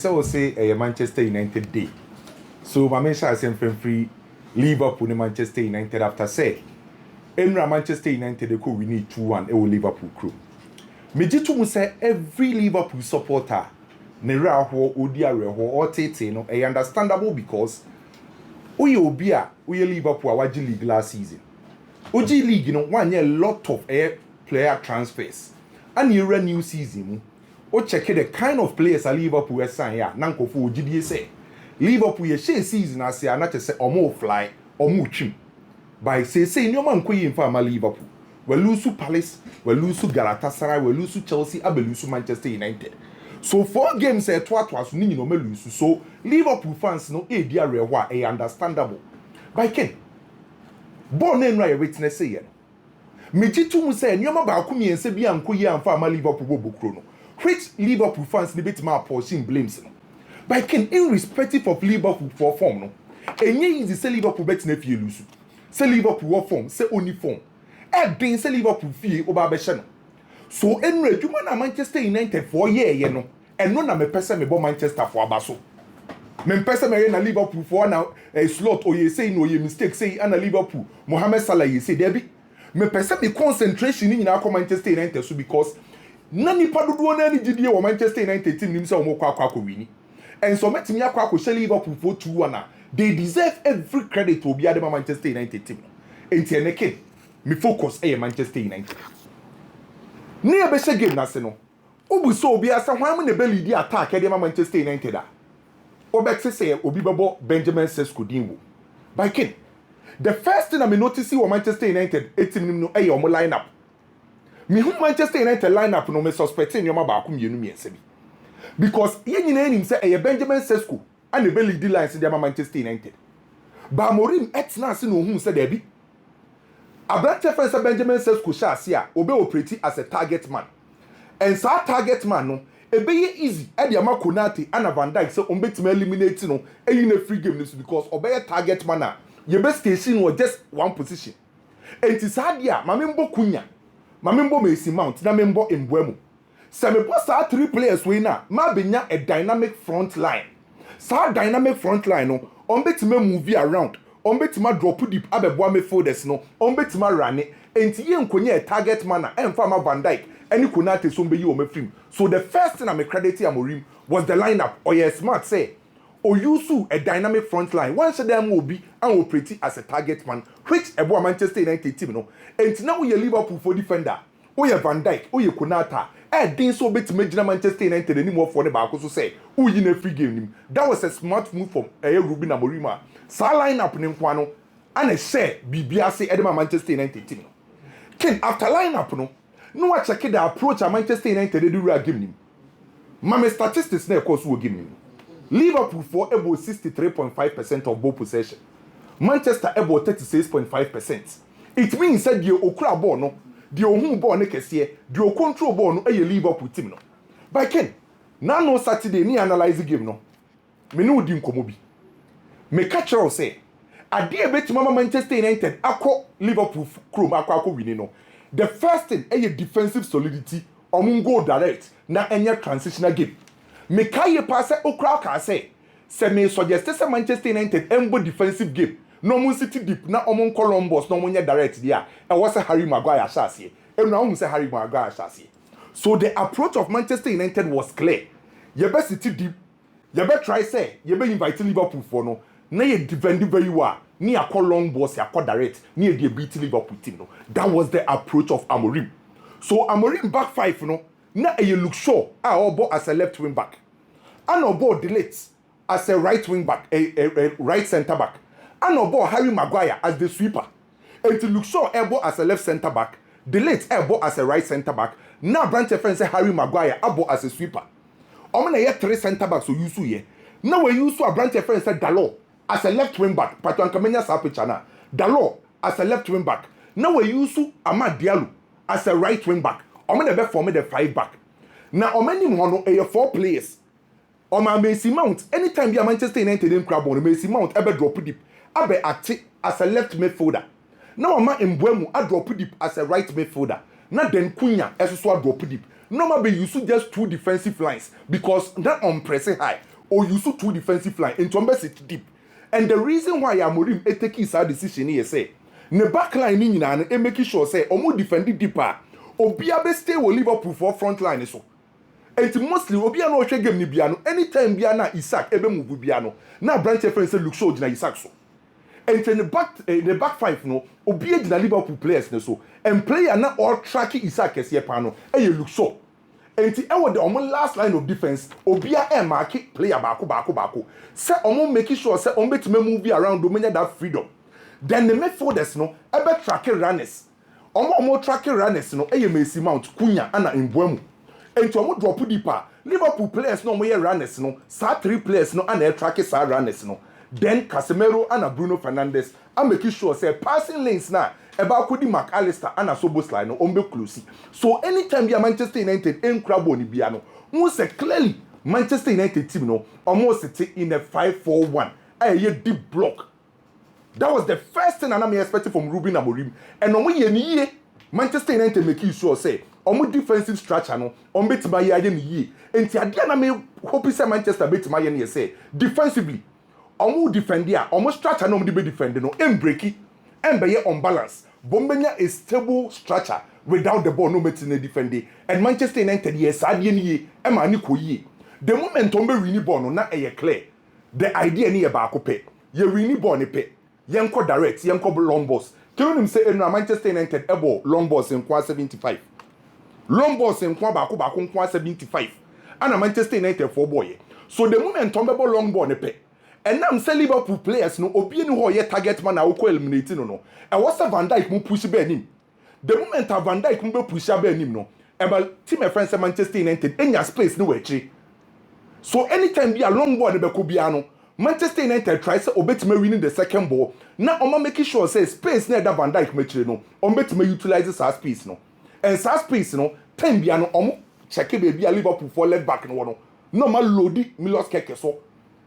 So say a Manchester United day. So my mention is free Liverpool and Manchester United after say Emra Manchester United they could win 2-1 Liverpool crew. Mejitu say every Liverpool supporter nera ho odiare ho or tete no understandable because we obia we Liverpool awaji league last season. Oji league one year lot of player transfers. And you run new season. O check the kind of players a Liverpool sign here. Nanko for GDA say Liverpool ye share season as ya not say omo fly omo trim. By say no man koyi infama Liverpool. We lose to Palace, we lose to Galatasaray, we lose to Chelsea, we lose to Manchester United. So 4 games twice ni no me lose. So Liverpool fans no dia rewa understandable. By Ken. Born and right witness say Mejitu mu say nyoma ba ko miense bia nkoyi amfa Liverpool bobokro no. Which Liverpool fans ni bit ma portion blames no. But Ken, irrespective of Liverpool for form no. Enye easy say Liverpool bet na fie lusu. Say Liverpool form, say only form. Been say Liverpool fie oba be hye no. So enre dwuma na Manchester United for ye no. Eno na me pese me bo Manchester for abaso. Me pese me na Liverpool for na slot or ye say no ye mistake say na Liverpool. Mohamed Salah ye say there be. Me pese me concentration ni na ko Manchester United so because na nipa dodo na ni gidie wo Manchester United team nim say o mo kwa wini. And so metimi akwa share Liverpool for 2-1. They deserve every credit to be at the Manchester United team. Enti eneke me focus Manchester United. Ni e be se game na se no. Obu so obi asa hwan me be lead attack e Manchester United a. Obekse say obi bebo Benjamin Sesko dinwo. By Ken, the first thing I notice with Manchester United team no omo lineup. Me who Manchester United lineup no me suspecting yoma ba ko mienu miense bi. Because ye nyina enim say Benjamin Sesko and the lead lines in the Manchester United. Ba Morim etna ase no hu say there bi. Abrante friend Benjamin Sesko sha ase a obe operate as a target man. And sa target man no ebeye easy e de ama Konate and Van Dijk say ombetime eliminate no na free game this because obeye target man a ye be station was just one position. And sa dia ma membo Kunya, ma membo Messi Mount na membo Mbwemu. Se me boss 3 players we na ma benya a dynamic front line. Sa dynamic front line no ombetime move around, ombetime drop deep abeboa me folders no, ombetime run enti ye nkonye a target man na emfa ma Van Dijk any Konate so mbeyi o mafim. So the first thing I'm crediting Amorim was the lineup. Or yes smart say or use a dynamic front line. One of them will be and operate as a target man, which a Manchester United team no. And now we Liverpool for defender. O ye Van Dijk, o ye Konata. Didn't so bit major Manchester United anymore for the back. So say, who in a free game. That was a smart move from Ruben Amorim. Sa lineup in Kwano and a share BBRC Edema Manchester United team. Ken after lineup no I check the approach a Manchester United do real game. My statistics na course will give me. Liverpool for about 63.5% of ball possession. Manchester about 36.5%. It means that the okra ball no, the ohun ball ne kese, the control ball no Liverpool team no. By Ken, now no Saturday ni analyze the game no. Me no di nkomo bi. Me catch her say, ade bet mama Manchester United akọ Liverpool chrome akọ winning no. The first thing is defensive solidity or go direct na any transitional game. Me kaye pass okra ka say me suggest say Manchester United embo defensive game. No mun city deep na omon Columbus no mun direct there. E was Harry Maguire shase. E no mun say Harry Maguire shase. So the approach of Manchester United was clear. You be city deep. You be try say you be invite Liverpool for no. Na ye defend very well. Ni a call long boss, ya call direct, ni a beat Liverpool team. No. That was the approach of Amorim. So Amorim back 5, no, na you look sure our ball as a left wing back. And our ball delates as a right wing back, a right centre back. And our ball Harry Maguire as the sweeper. And to look sure elbow as a left centre back, delates elbow as a right centre back. Now branch friend say Harry Maguire elbow as a sweeper. I'm gonna 3 centre backs so use here. Now we use a branch friend say Dalot as a left wing back, Patuan Kamenya Sapichana. Dalot as a left wing back. Now we use Amad Diallo as a right wing back. I'm going to form the 5 back. Now, I'm going to 4 players. On my Messi Mount, anytime you are Manchester United in crab on Messi Mount, ever drop deep. I be active as a left midfielder. Now, I'm in Mbwemu, I drop deep as a right midfielder. Now, then Kunya, as a drop deep. Normally, you should just 2 defensive lines because that on pressing high. or use two defensive line into sit deep. And the reason why Amorim take his decision here say, ne back line in and making sure say omo defend deeper. Obia be stay with Liverpool for front line so. And mostly Obia no hwe game ni bia no anytime bia na Isaac ebe move bia no na branch friend say look show na Isaac so. And in the back five no Obia di Liverpool players ne so and player na all tracking Isaac kese pa no e look show. And the last line of defense, Obia market player bako. Say omo making sure say omo betime move around dominion that freedom. Then the midfielders no ebe tracking runners. Omo tracking runners no Messi Mount Cunha ana Mbeumo. And omo drop deeper. Liverpool players no omo runners no. Sa 3 players no ana tracking sa runners no. Then Casemiro and Bruno Fernandes are making sure say passing lanes now about Cody McAllister and a Soboslai no ombe close. So anytime you are Manchester United in Crabo ni biano, we say clearly Manchester United team no almost sit in a 5-4-1. A deep block. That was the first thing I'm expecting from Ruben Amorim. And on we Manchester United making sure say omo defensive structure no ombe tima ye. And tiadia me hope say Manchester bet my ye say defensively. Omo defend here, omo structure no be defend no em breaky, em be unbalance. Bombenya a stable structure without the ball no metin defend. And Manchester United yes adie ni em ani ko yi. The moment ombe win ball no na e clear. The idea ni e ba ko pe. Ye win ball ni pe. Yenko direct, yenko long balls. Can you say na Manchester United ebo long balls in 75. Long balls in ba ko 75. And Manchester United 4 boy. So the moment ombe long ball ni pe. And now say Liverpool players no obi ni ho ye target man na wo eliminate no. E was Van Dijk mu push be anim. The moment Van Dijk mu be push be anim no. E ba team my friends Manchester United enya space no we chi. So anytime be a long ball be ko bia no, Manchester United try say obetime winning the second ball. Na oma making sure say space na da Van Dijk match no. Obetime utilize that space no. And that space no, time bia no omo check be bia Liverpool for left back no. No ma loadi Milos Keke so.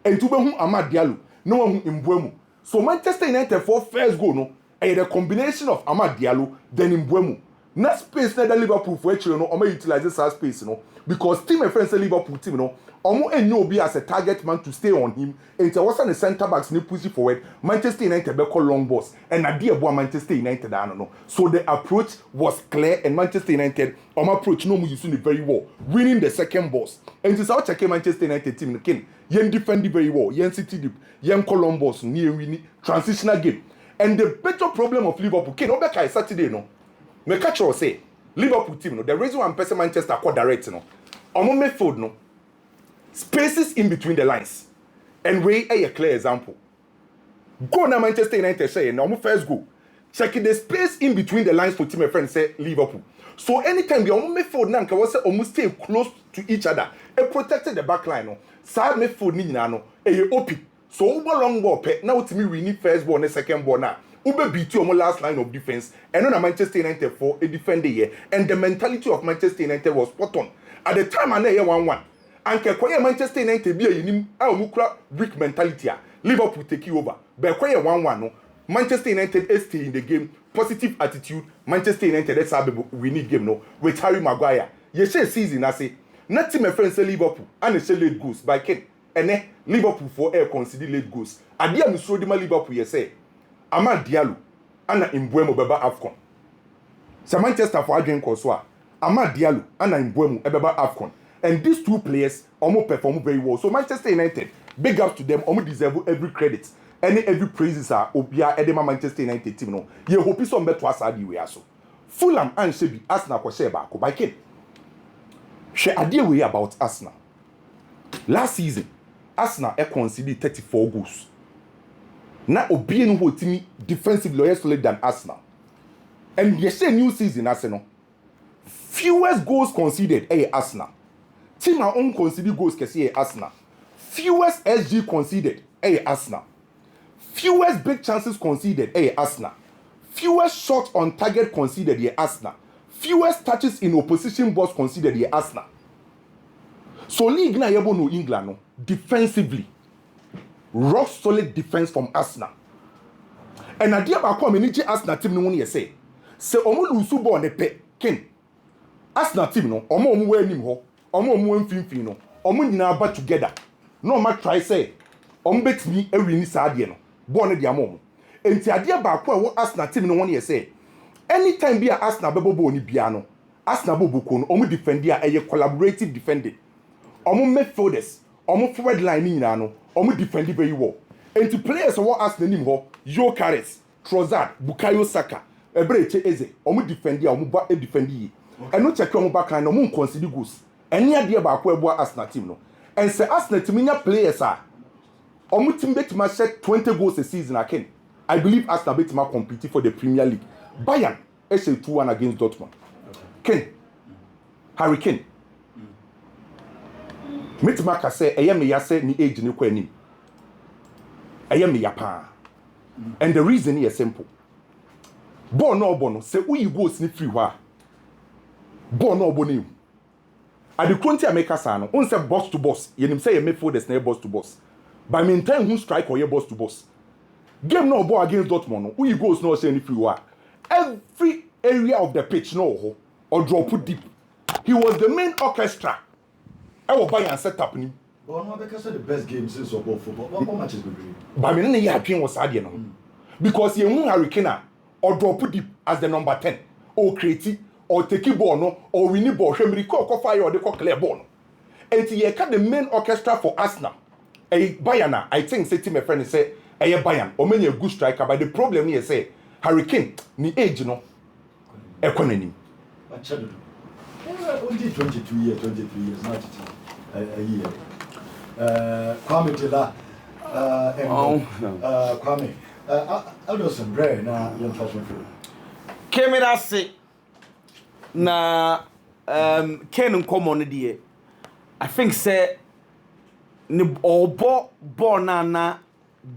And to be Amad Diallo, no one Mbeumo. So Manchester United for first goal no, and the combination of Amad Diallo then Mbeumo. Not space na the Liverpool for actually no, omo utilize that space no, because team and friends Liverpool team no, omo enyo be as a target man to stay on him. And it was on the centre backs ni push forward. Manchester United be call long balls, and idea boy Manchester United no. So the approach was clear, and Manchester United approach no mu using it very well, winning the second balls. And it's out check Manchester United team ken. Yen defend very well, yen city deep, yen Columbus near winning transitional game. And the better problem of Liverpool, Ken Obeka Saturday no. Me catch or say Liverpool team no. The reason why I'm person Manchester quite direct no. Omo midfield no. Spaces in between the lines. And we a clear example. Go na Manchester United say na omo first go. Check the space in between the lines for team friend say Liverpool. So anytime the omo midfield na nka we say omo stay close to each other. It protected the back line no. Side midfield ni nyina no e open. So ubo long ball pe na ultimi win first ball and second ball na. Ube beat your last line of defense. And on Manchester United for a defender here. And the mentality of Manchester United was spot on. At the time I na 1-1. And kwa Manchester United be yinim a omukra weak mentality a Liverpool take you over. But kwa 1-1 no Manchester United stay in the game, positive attitude. Manchester United let's have we need game no with Harry Maguire. Ye share season I say not my friends say Liverpool and say late goals by Ken. And Liverpool for air consider late goals. Adia mi so ma Liverpool ye say Amad Diallo ana Mbeumo beba AFCON. Sa Manchester for adwen koso a Amad Diallo ana Mbeumo beba AFCON. And these two players almost perform very well. So Manchester United, big up to them, almost deserve every credit. And every praises are Obia Edema Manchester United team. No, you hope some better was adi we so. Fulham and Shebi Arsenal ko share back by Ken. Share idea way about Arsenal. Last season, Arsenal conceded 34 goals. Now Obia no team defensive less solid than Arsenal. And you say new season Arsenal. Fewest goals conceded Arsenal. Team our own conceded goals kesi Arsenal. Fewest SG conceded Arsenal. Fewest big chances conceded Arsenal. Fewest shots on target conceded Arsenal. Fewest touches in opposition box conceded Arsenal. So Ligue na yebo no England no defensively. Rock solid defense from Arsenal. And idea ba ko manage Arsenal team no won say omo lusu ball ne pe Ken. Arsenal team no omo we anim ho. Omo mfimfini no omo nyina ba together no ma try say betimi awini saade no ball no de amom enti ade ba ko wo Arsenal team no won ye say anytime be Arsenal bebo ball ni bia no Arsenal boboko no defend a collaborative defending midfielders forward line ni nyina no defend very well enti players wo Arsenal nim ho Yo Carres Trossard Bukayo Saka Ebreche Eze defend a ba defend yi eno check back line no consider goals eni ade ba ko ebo Arsenal team no and say Arsenal team nya players team betima set 20 goals a season again. I believe Arsenal betima compete for the Premier League. Bayern is 2-1 against Dortmund. Ken, Harry Kane. Betima ka say me ya say ni age ni kwa ni. Me ya pa. And the reason is simple. Ball no bono say we goals ni free wa. Ball no bono. At the country America san, on say boss to boss. Yenim say midfielders na boss to boss. By maintain who strike or boss to boss. Game no ball against Dortmund. Who goes no say any free war. Every area of the pitch no or drop put deep. He was the main orchestra. I will buy and set up ni. But no because the best game since football. What matches we play? But me na ya was sad no. Because you Harry Kane or drop put deep as the number 10 or create or take ball no or win ball. Shemri ko fire or the clear ball. And he had the main orchestra for Arsenal. A Bayern, I think, say to my friend, say, a Bayern, or many a good striker, but the problem here say, Harry Kane, ni age, no, economy. Only 22 years, 23 years, not a year. Kwame Tila, Kwame, I do some bread now, young fashion food. Came it as say, na, Ken and common idea. I think, say, ni obo na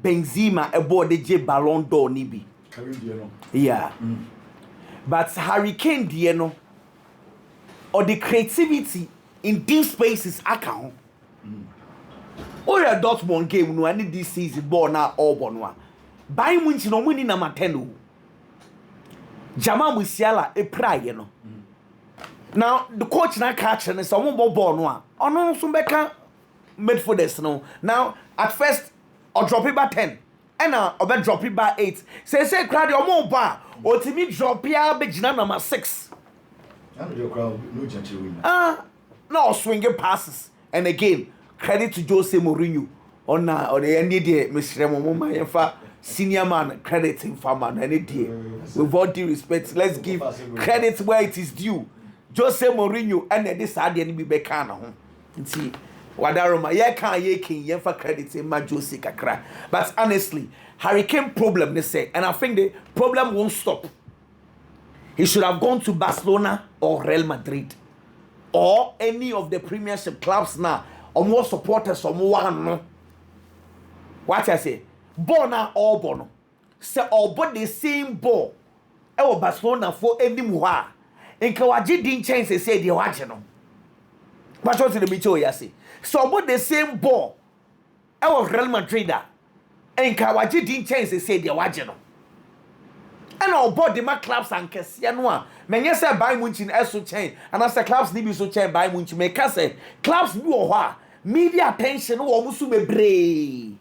Benzema ebo de je Ballon d'Or ni bi. Yeah. But Harry Kane die no or the creativity in deep spaces account. Or a Dortmund game no any this season ball na all no. Bayern Munich no win number 10. Jamal Musiala e pray no. Now the coach na catch and some ball no. Ono so beka midfielders no. Now at first or drop it by 10 and or drop it by 8. Say crowd your more bar or to me drop ya be number 6. No swinging passes and again credit to Jose Mourinho on or the end day Mr. Moma senior man credit him for man any day with all due respect let's give credit where it is due. Jose Mourinho and this idea be bekana see Wadaroma, ye can't ye king ye for credit in my Jose Kakra. But honestly, Harry Kane problem they say, and I think the problem won't stop. He should have gone to Barcelona or Real Madrid or any of the Premiership clubs now, or more supporters or more no. What I say? Bona or bono. Say all but the same ball. Ewo Barcelona for any more. In Kawaji didn't change say the watching. What was the Micho Yasi? So about the same ball, I was Real Madrid, and Kawaji didn't change the say the Wajano. And all board the my clubs and Cassianoa. Many say by Munchin also change, and as the clubs need so change by Munchin make us say clubs do what media attention or Musume Bray.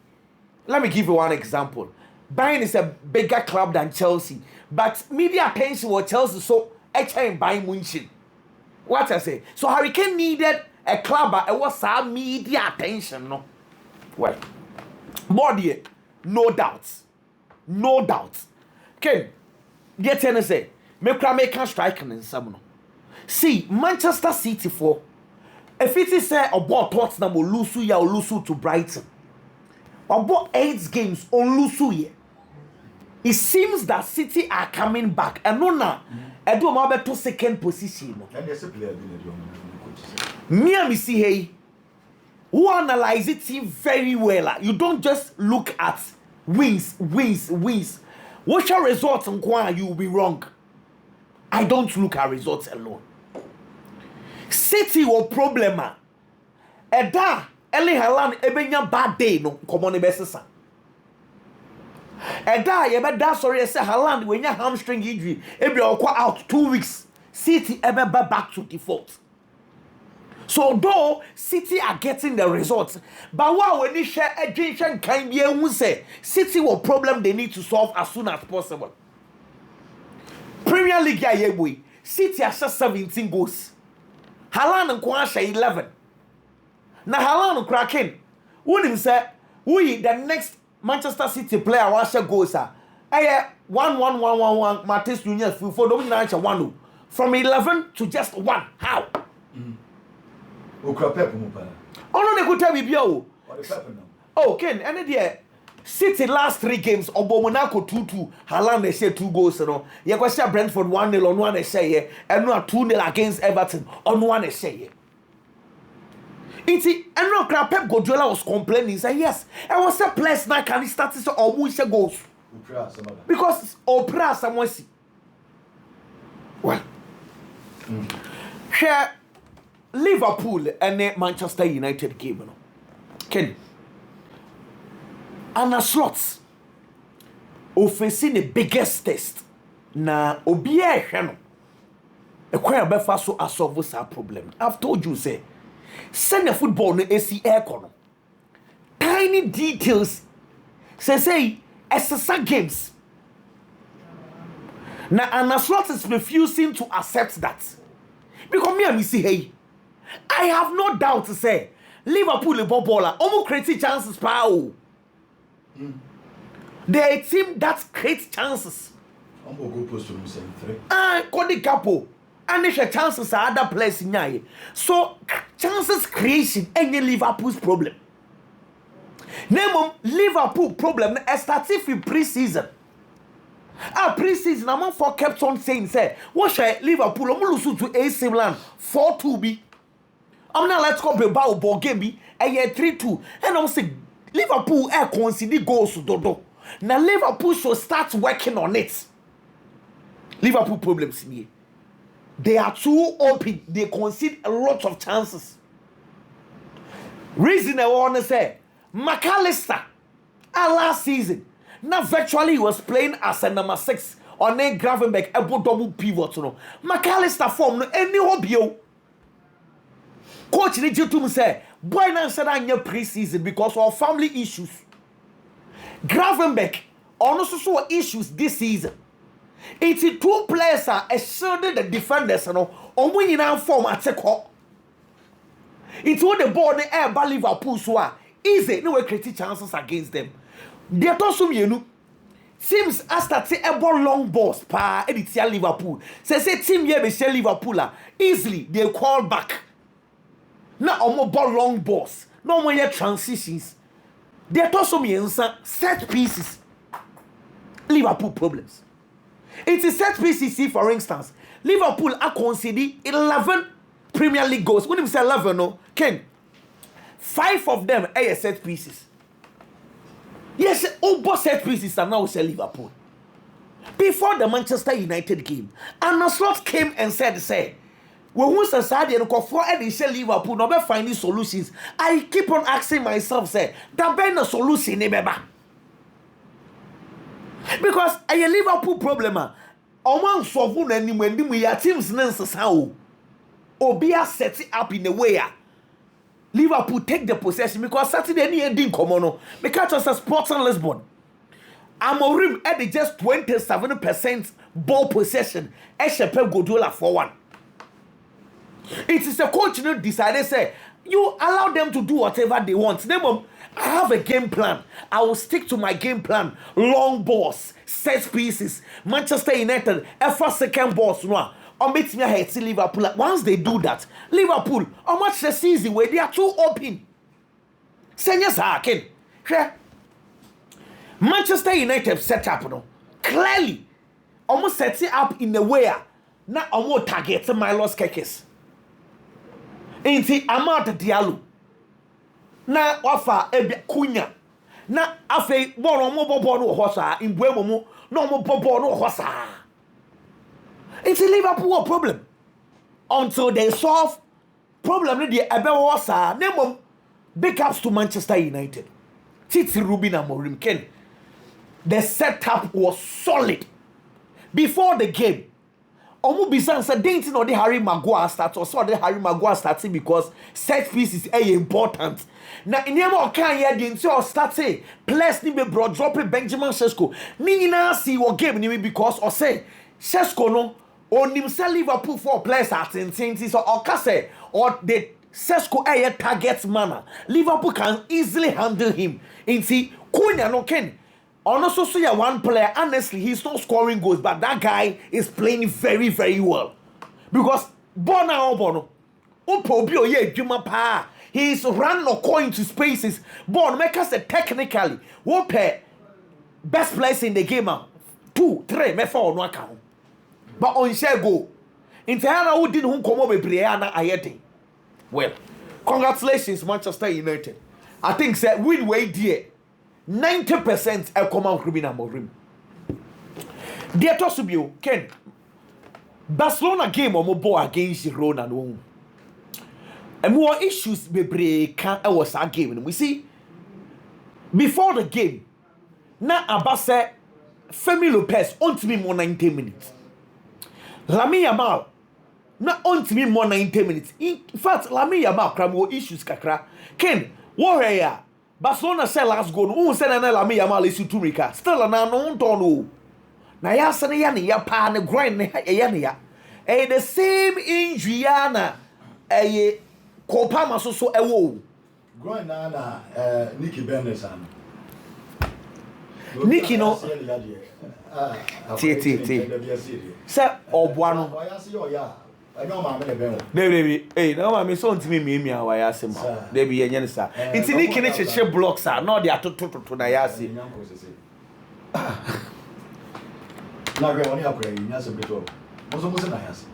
Let me give you one example. Bayern is a bigger club than Chelsea, but media attention was Chelsea so I change by Munchin. What I say? So Harry Kane needed a club, it was some media attention, no? Well, body, no doubts. No doubts. Okay, get in and say, make a striking in some. See, Manchester City for if it is say about Tottenham will lose to Brighton. About 8 games on lose. It seems that City are coming back. And no now, I do my to second position. And there's a player Me see hey, who analyze it very well. You don't just look at wins. What's your results and you will be wrong. I don't look at results alone. City will problem. Eda Eli Haaland ebenya bad day no common besesa. Eda yebeda sorry say Haaland when your hamstring injury ebi okwa out 2 weeks. City ever back to default. So though City are getting the results, but while when they share a generation can be who say City will problem they need to solve as soon as possible. Premier League ya boy, City has 17 goals. Haaland and Kwasha 11. Na Haaland cracking. Wouldn't say we the next Manchester City player washa goals are 1-1-1-1-1 Martins Nunez for dominant 1 from 11 to just 1. How? Oh no, they could tell me bio. Oh, Ken, and there City last 3 games, Obo Monaco 2-2, Haaland they say 2 goals, you know. You question Brentford 1-0 on 1 they say, and no 2-0 against Everton on 1 they say. Iti and no Pep Guardiola was complaining, say yes, I was a place now can start to almost goals. Because Opera someone see. Well, here Liverpool and Manchester United game, you know. Ken. And a slots facing the biggest test. Na obiye hweno. Ekwa be fa so asolve that problem. I've told you say send the football no AC aircon. Tiny details say SSA games. Now Anna Slot is refusing to accept that. Because me and see hey, I have no doubt to say Liverpool a baller almost create chances power. They're a team that creates chances. Kodi Capo. And there's chances are other players in here. So chances creation any Liverpool's problem. Name Liverpool problem started for pre-season. Pre-season, I'm for kept on saying, say, what shall Liverpool lose to AC Milan 4-2 I'm not let's go about ball game be a year 3-2. And I'm saying Liverpool consider goals to Dodo. Now Liverpool should start working on it. Liverpool problems here. They are too open. They concede a lot of chances. Reason I want to say, McAllister, last season, now virtually he was playing as a number 6 on a Gravenberg, a double pivot. No, McAllister form no any hobby. Coach need you to say, boy, now said I need pre-season because of family issues. Gravenberg also saw issues this season. 82 players are assured the defenders, you know, on winning and form at Teko. It's what the ball the air by Liverpool so are easy, no way create chances against them. They are also, you know, seems as that say a ball long balls pa editia Liverpool. Say team here be share Liverpool easily they call back. Now on ball long balls, no more transitions. They are also set pieces. Liverpool problems. It is set pieces, for instance. Liverpool are conceding 11 Premier League goals. When you say 11, no, Ken, 5 of them are set pieces. Yes, all set pieces are now say Liverpool. Before the Manchester United game, Anna Slot came and said, when we say and for any say Liverpool, no be finding solutions. I keep on asking myself, say, that be no solution, because a Liverpool problem, among solve when your teams nonsense how Obia set it up in a way. Liverpool take the possession because Saturday ni ending common. Because it's a Sporting Lisbon. Amorim at just 27% ball possession. Pep Guardiola for 1. It is a coach who decided say you allow them to do whatever they want. I have a game plan. I will stick to my game plan. Long balls, set pieces. Manchester United, first second balls. No, or meet me ahead to Liverpool. Once they do that, Liverpool, how much the season where they are too open. Seniors are Ken. Manchester United set up, no, clearly, almost set it up in a way. Now, almost target my lost kekes. Ain't it Amad Diallo? Na wafa ebe kunya na afi ball no hosa in Buemo no mo ball no hosa. It's a Liverpool problem until they solve problem the ebe hosa. Name big ups to Manchester United. Titi Rubin Amorim Ken. The setup was solid before the game. Omo bisan say didn't know the Harry Maguire start or so the Harry Maguire starting because set piece is important. Na inema okan ye di nti o starting players ni be bro drop Benjamin Sesko. Ni na see wo game ni because o say Sesko no onim say Liverpool for players at intensity so o ka say or the Sesko a target manner. Liverpool can easily handle him. Inti kunya no ken. Also, so yeah, one player, honestly, he's not scoring goals, but that guy is playing very, very well. Because Bono, he's run or going to spaces. Bon make us technically, what pay best players in the game, 2, 3, me 4 no account. But on share go. Intihana who didn't come over Brianna Ayete. Well, congratulations, Manchester United. I think say win way dear. 90% a common criminal morim. Dear Tosubio, Ken, Barcelona game or more against Girona no. And more issues be break was a game. We see before the game, na Abase Femi Lopez on to me more 90 minutes. Lamine Yamal na on to me more 90 minutes. In fact, Lamine Yamal cram more issues kakra. Ken, warrior. Barcelona say last goal no say na Lamine Yamal is to Rika still na no no na ya se ne ya ne ya pa ne grind ne ya ne ya the same injury na Copa maso so ewo grind na Nicky Bendesan Nicky no ti say oboa no Baby, hey, no mama, so ntimi me awa ya asem. Baby yenye ne sa. Nti ni kini cheche blocks are no dey atototo na ya ase. Na gbe woni akora yi nya se beto. Mo na ya ase.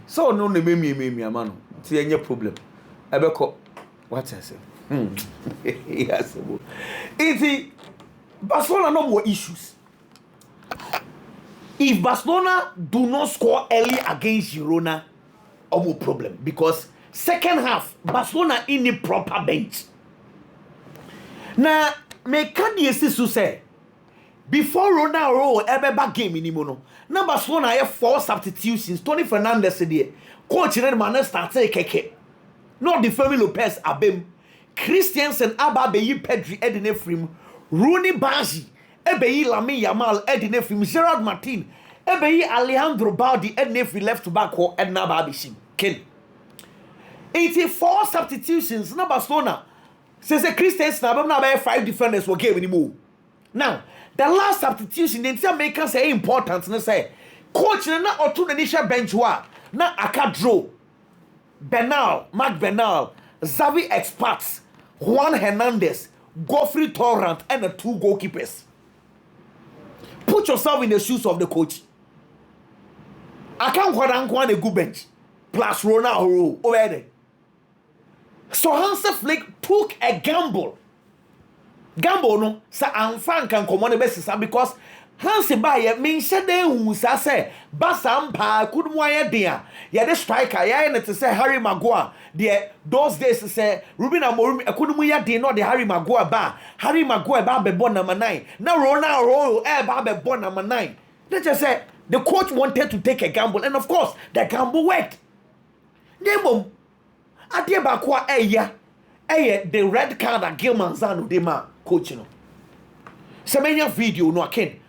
So no ne me ama no. Nti yenye problem. Ebeko what I say. Yes. Nti Barcelona no more issues. If Barcelona do not score early against Girona, no problem. Because second half, Barcelona in the proper bench. Now, me can you say, before Ronaldo ever back game in Imono, now Barcelona have 4 substitutions. Tony Fernandez said, coach and man started keke. Not the Femi Lopez abem. Christiansen Ababeyi Pedri Edine Frim, Rooney Baji. Ebeyi Lamine Yamal Edine Frim, Gerard Martin, Ebeyi Alejandro Baldi Edine Frim left back or Edna Babishim. Ken. 84 substitutions. Now Barcelona says a Christiansen now 5 defenders were game anymore. Now the last substitution the entire makers say important. And say coach na or two initial bench wa na aka draw Bernal, Mark Bernal, Xavi Experts, Juan Hernandez, Godfrey Torrent, and the 2 goalkeepers. Put yourself in the shoes of the coach. I can't quite a good bench. Plus Ronaldo over there. So Hansi Flick took a gamble. Gamble no, sa amfan can come on the best because Hansi Baye mean said they who say Basampa could wire there. Yeah, the striker, yeah, and to say Harry Maguire. The those days say Ruben Amorim, I couldn't wear the not the Harry Maguire bar. Harry Maguire bar be born number 9. Now Ronaldo bar be born number 9. Let's just say the coach wanted to take a gamble, and of course the gamble worked. Nemo Adia Bakwa the red card that Gil Manzano de ma coach no. Semenya video no ken.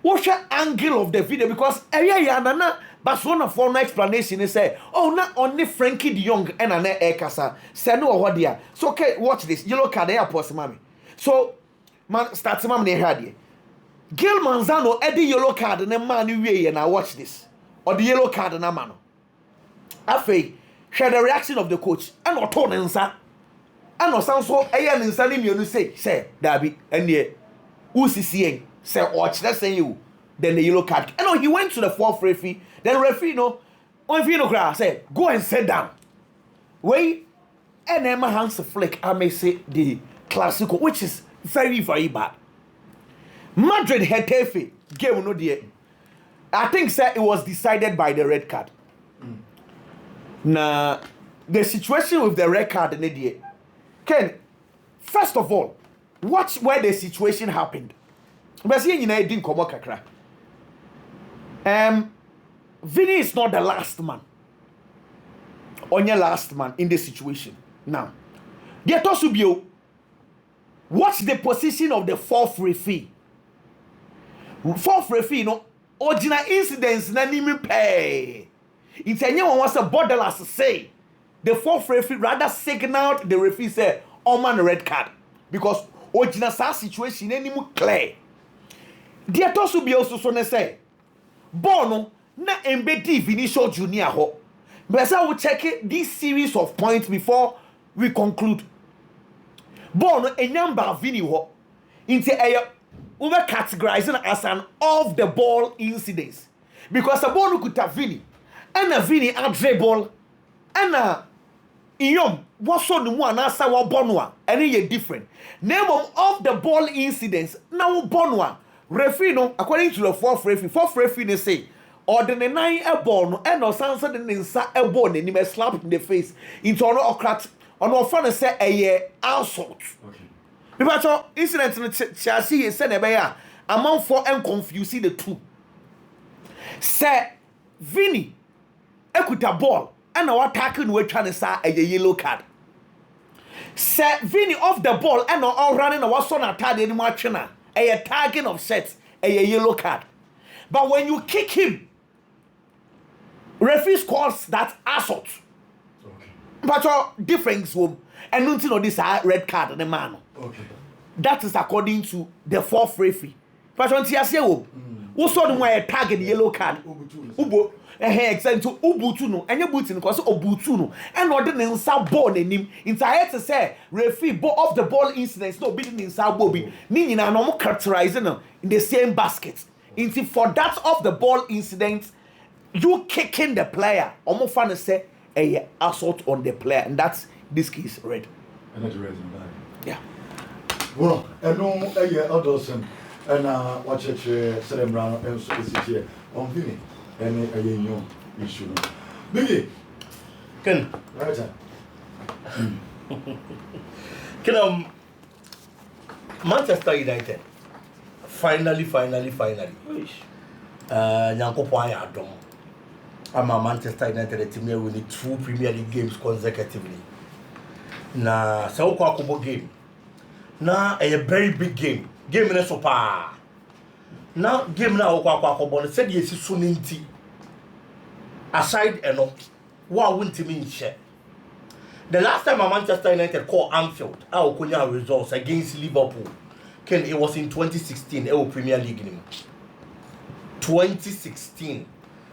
What's the angle of the video? Because nana Barcelona for no explanation is say, oh, not only Frankie de Jong and an Ekasa. Say no what dia. So okay, watch this. Yellow card there post mommy. So man starts mom ne had Gil Manzano Eddie yellow card and man and I watch this. Or the yellow card and a man. Afe, share the reaction of the coach and not tone answer. And no sound so ayan in Salim you say, Darby, and ye UCCA. Say watch that's saying you then the yellow card and he went to the 4th referee then referee no on if say go and sit down wait and then my hands flick I may say the classical which is very very bad. Madrid Hetafe game no dear I think say it was decided by the red card. Now the situation with the red card in the day Ken first of all watch where the situation happened. But see, you know, it didn't come out kakra. Vinny is not the last man. Only last man in this situation. Now, they told you, what's the position of the fourth referee? Fourth referee, original incidents, na nimi pay. It's anyone wants a borderless say. The fourth referee rather signaled the referee say, "Oh man, red card," because original situation any more clear. They told you also so say, "Bono na embedi Vinicius Junior ho." But I will check this series of points before we conclude. Bono a number Vini ho into a over categorizing as an off the ball incidents because a Bono could have Vini and a Vini a dribble and a Iom what's on the one as our Bonwa and it's different. Name of off the ball incidents now Bonwa referee no according to the fourth referee they say or the nine a ball and or sansa the ninsa a ball and he slap in the face into an ocrat on our friend say a year assault. Okay. Because incident in Chelsea is sent a amount for and confusing the two. Say Vinny equita ball and our attacking we're trying to say a yellow card. Say Vinny off the ball and all running a was on a tag in Marchina a tagging of sets a yellow card. But when you kick him, referee calls that assault. Okay. But your difference will and nothing of this red card in the man. Okay. That is according to the fourth referee. But on Tiasio, who saw them wear a tag in the yellow card? Ubo, except to Ubutuno, and your boots in because Obutuno, and ordering South Ball in him. It's I had to say, referee ball off the ball incidents, no beating in South Bobby, meaning a normal characterizing them in the same basket. Into for that off the ball incident, you kicking the player, almost fun to say a assault on the player, and that's this case red. And that's red. Yeah. Well, and no, Adolson, and watch it, Cerebral, and so is here on Vinny, and a young issue. Biggie, Can right? Manchester United finally. Nyankopon ya adom. Ama Manchester United team here winning 2 Premier League games consecutively. Na se ukwa akobo game. Na a very big game. Game na so pa. Na game na ukwa akobo no said yesi so nti. Aside eno, wa wuntimi nche. The last time Manchester United called Anfield, Okonya results against Liverpool. Ken, it was in 2016, Premier League. 2016.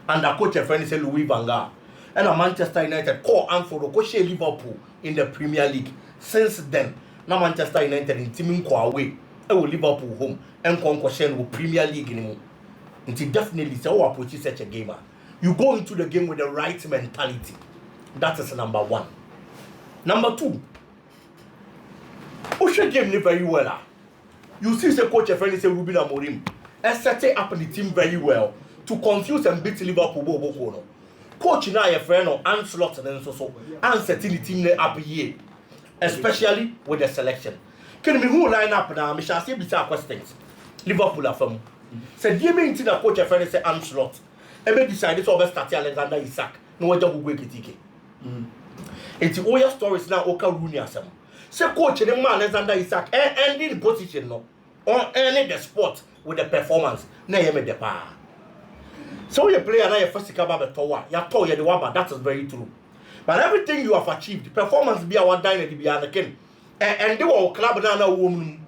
And the coach of friend said Louis Van Gaal. And Manchester United called Anfield, Okoche Liverpool in the Premier League. Since then, now Manchester United in teaming away, Liverpool home, and Conquestion with Premier League. It definitely say, approach such a gamer. You go into the game with the right mentality. That is number 1. Number 2, Osha game very well. You see the coach of friend say Ruben Amorim and set up the team very well to confuse and beat Liverpool. Coach now your friend or Ancelot and so and setting the team up here, especially with the selection. Can we who line up now? We shall see bizarre questions. Liverpool are from. Said you mean to the coach of friend say Ancelot. And maybe decided to overstart Alexander Isak. No one will wake it. It's all your stories now. Oka Rooney asem. Say coach the man Alexander Isak ending position no or any the sport with the performance. Na you the power. So you play na your first kaba betowa. Ya to you the waba. That is very true. But everything you have achieved, performance be our dine be anakin. And they were club na woman.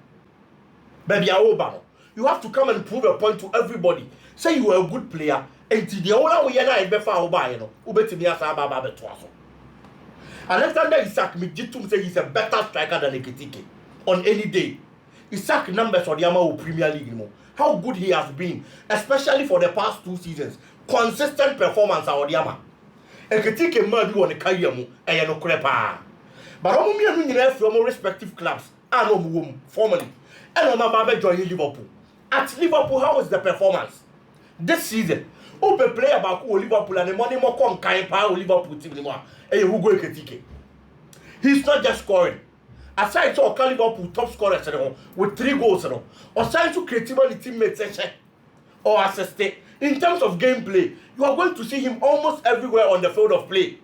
Baby over. You have to come and prove a point to everybody. Say you are a good player. And the only way na be far over you know. Ubeti be asa baba betowa. Alexander Isak Mijitum say he's a better striker than Ekitike on any day. Isak numbers for the Ama Premier League. How good he has been, especially for the past 2 seasons. Consistent performance at the Ama. Ekitike man do on the career and you know crepa. But I'm me from respective clubs. I know formally. And I'm about joining Liverpool. At Liverpool, how was the performance this season? Ope player about Liverpool and the money more come kind power Liverpool team anymore. He's not just scoring. Aside to Liverpool top scorers with 3 goals, or aside to creativity teammates, or assist it. In terms of gameplay, you are going to see him almost everywhere on the field of play.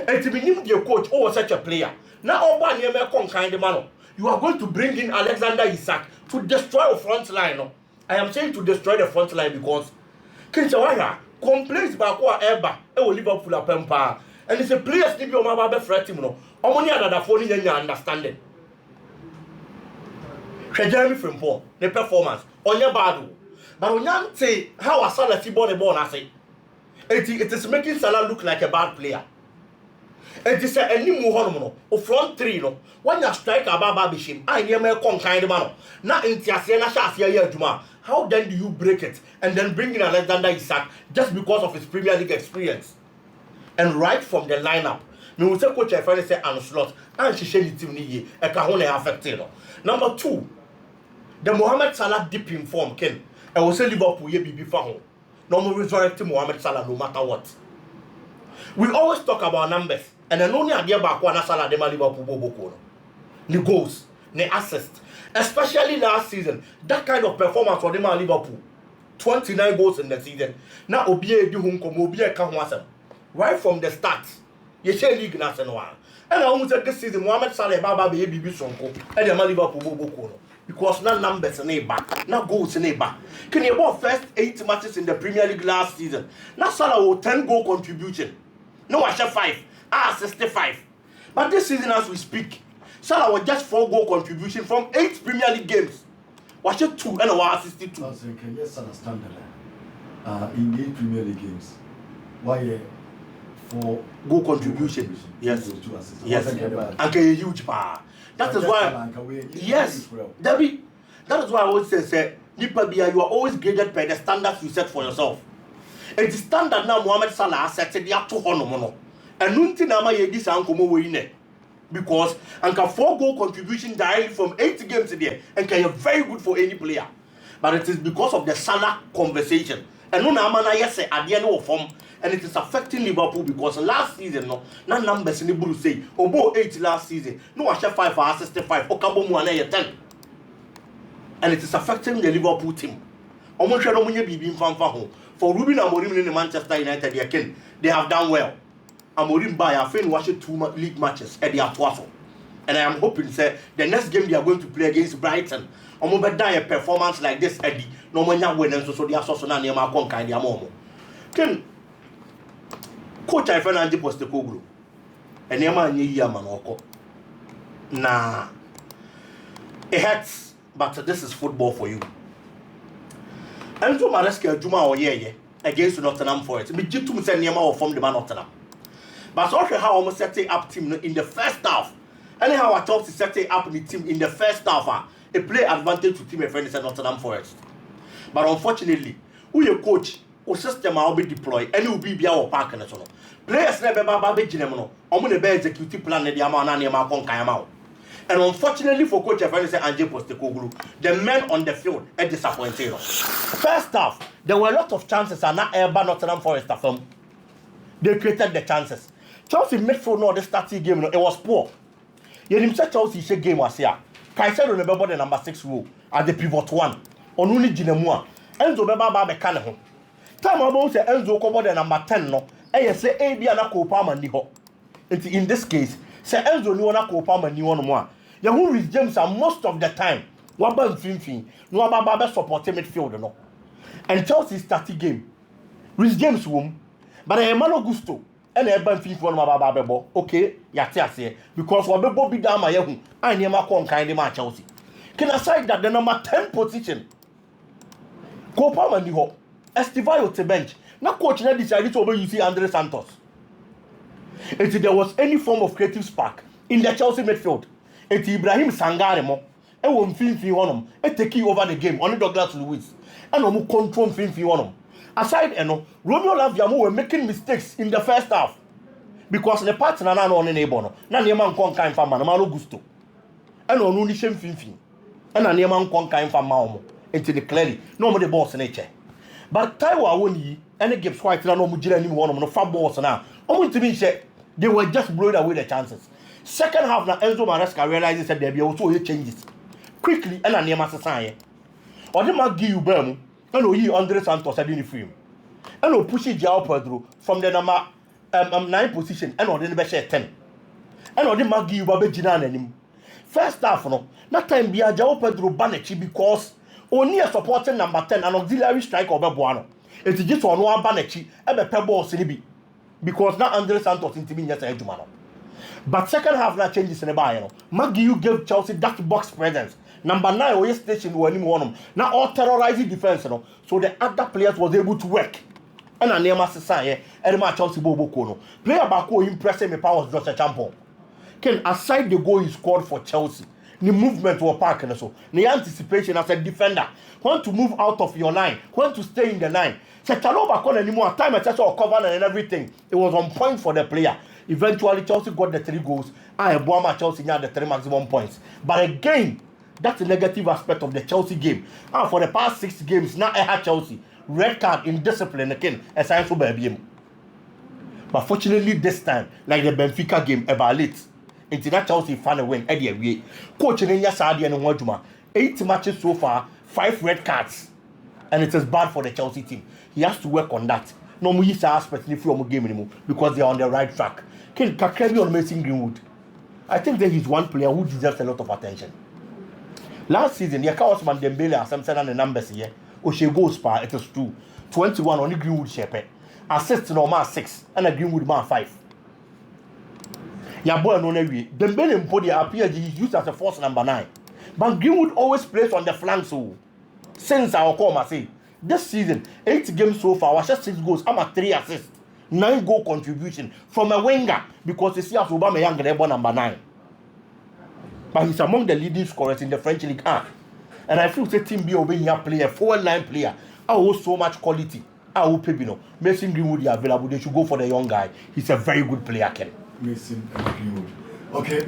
And to be named your coach or such a player. Now, all one year, kind of man, you are going to bring in Alexander Isak to destroy the front line. I am saying to destroy the front line because Kinshawaya complains about what ever will Liverpool a pempa. And it's a players need your mama threat him. No, only another phone in your understanding. Jeremy Frimpong, the performance on your bad. But when you say how a Salah born a born, I say it is making Salah look like a bad player. It is a new Muhono or front three. No, when you strike a Baba Bishim, I near me kind of man. Not in Tiasiana Shafia Juma. How then do you break it and then bring in Alexander Isak just because of his Premier League experience? And right from the lineup, me will say coach I say and slot and she share the team ni e ka ho na affected. Number 2, the Mohamed Salah deep in form Ken. I will say Liverpool ye be fa ho. No more resurrect Mohamed Salah no matter what. We always talk about numbers and then only idea back one Salah de Liverpool boko. The goals, the assists, especially last season. That kind of performance for them at Liverpool. 29 goals in the season. Now Obiye du hum komo Obiye ka ho asem. Right from the start, you share Ligue national. And I almost said this season Mohamed Salah baba be bibi sonko and the Liverpool boko. Because now numbers in a back, now goals in a back. Can you about first 8 matches in the Premier League last season? Now Salah will 10 goal contribution. No, I share 5. 65. But this season as we speak, Salah was just 4 goal contribution from 8 Premier League games. Watch it 2 and a 62. Can you understand that? In the Premier League games, why 4 goal contribution? Yes. Yes. And a huge power. That is why. Yes. That is why I always say, Nipa you are always graded by the standards you set for yourself. And the standard now Mohamed Salah set the up to Honomono. And Nunti Nama Yedis Ankomo Wine. Because Anka 4 goal contribution directly from 8 games a day and can be very good for any player. But it is because of the Salah conversation. And no Namana yes at the end of form. And it is affecting Liverpool because last season no numbers in the blue say Obo 8 last season. No I share 5 for 65. Okabo Muane 10. And it is affecting the Liverpool team. Omo share no munye bibi mfamfa ho. For Ruben Amorim in the Manchester United they have done well. Amorim by a friend watched 2 league matches at the Atwaso. And I am hoping say the next game they are going to play against Brighton. Omo be die a performance like this Eddie. No man ya win so they are so na near ma kon kan dia momo. Ken coach I find Ange Postecoglou. And near man ye man oko. Nah. It hurts, but this is football for you. Enzo Maresca Juma or ye against Nottingham Forest. Me jitu say near ma form the man Nottingham. But also how almost setting up team in the first half. Anyhow, I talk to setting up the team in the first half. A play advantage to team a friend is Nottingham Forest. But unfortunately, who your coach, or system will be deployed, and it will be our park and so on. Players never be Jinemo, or when the executive plan the amount and the and unfortunately for coach a friend is Ange Postecoglou, the men on the field are disappointed. First half, there were a lot of chances and not ever Nottingham Forest film. They created the chances. Chelsea midfield no the starting game it was poor. You him say Chelsea game was here. Caicedo remember the number 6 role at the pivot 1. Only Ginemua. Enzo beba be kan ho. Time about say Enzo cover the number 10 no. E say e bia na ko pa man ni ho. In this case, say Enzo ni wona ko pa man ni won mo a. You who with James and most of the time waba mfimfin no aba be support midfield no. And Chelsea starting game. Rhys James wom but Emmanuel Gusto and Eban Fifth one Mababo, okay, Yatiase, because what Bobby Dama Yahu, I near my con kind of Chelsea. Can I say that the number 10 position? Copa Mandiho, Estivayo to bench. Now, coach decided to you see Andre Santos. If there was any form of creative spark in the Chelsea midfield, it's Ibrahim Sangaremo, and one Finfi on him, and take over the game, only Douglas Lewis, and no control Finfi on him. Aside, Romeo Laviamo were making mistakes in the first half because the partner na on enable na neman kon kan fa man no gusto and on only shame finfin and na neman kon kan fa ma omo into the clearly no more the boss na che but Taiwo awoni any Gibbs White na no mu gira ni one no fa boss na omo ntimi she they were just blowing away the chances. Second half na Enzo Maresca realized that there be also changes quickly and na neman sesan ye odi ma gi ubam And we Andre Santos I didn't film. And we push João Pedro from the number 9 position and on the share 10. And on the Magi you babe Jinan him. First half no, that time be João Pedro Banechi because only a supporting number 10 and auxiliary striker of Buano. It is just on one Banechi ebe pebble sinibi because now Andre Santos in team yes ejumano. But second half na changes in the bar, you know. Magi gave Chelsea that box presence. Number 9 away station were anyone. Now all terrorizing defense, you know. So the other players was able to work. And a name as say, Edema Chelsea Bobo Kono. Player Bako impressed me powers just a champion. Ken aside the goal he scored for Chelsea, the movement was park and so the anticipation as a defender. Want to move out of your line, want to stay in the line. Say Chaloba Kon anymore time at cover and everything. It was on point for the player. Eventually Chelsea got the 3 goals. And Boama Chelsea had the 3 maximum points. But again, that's a negative aspect of the Chelsea game. And for the past 6 games, now I had Chelsea. Red card, indiscipline again, a sign for baby. But fortunately, this time, like the Benfica game, about late, into that Chelsea fan win, Eddie away. Coach in Sadi and Wajuma, 8 matches so far, 5 red cards. And it is bad for the Chelsea team. He has to work on that. No more use aspect in the game anymore because they are on the right track. Can Kakemi on Mason Greenwood? I think that he's one player who deserves a lot of attention. Last season, Osman Dembele has some certain numbers here. Oshe goals par, it is 2. 21 on the Greenwood Shepherd. Assists normal 6 and a Greenwood man 5. Boy no way. Dembele and Podi appear he's used as a force number 9. But Greenwood always plays on the flanks. So since our call, I say this season, 8 games so far, was just 6 goals. I'm at 3 assists, 9 goal contribution from a winger because you see as Obama Young number 9. But he's among the leading scorers in the French League. And I feel that team be obeying your player, forward line player. I owe so much quality. I hope Mason Greenwood is available. They should go for the young guy. He's a very good player, Ken. Mason Greenwood. Okay.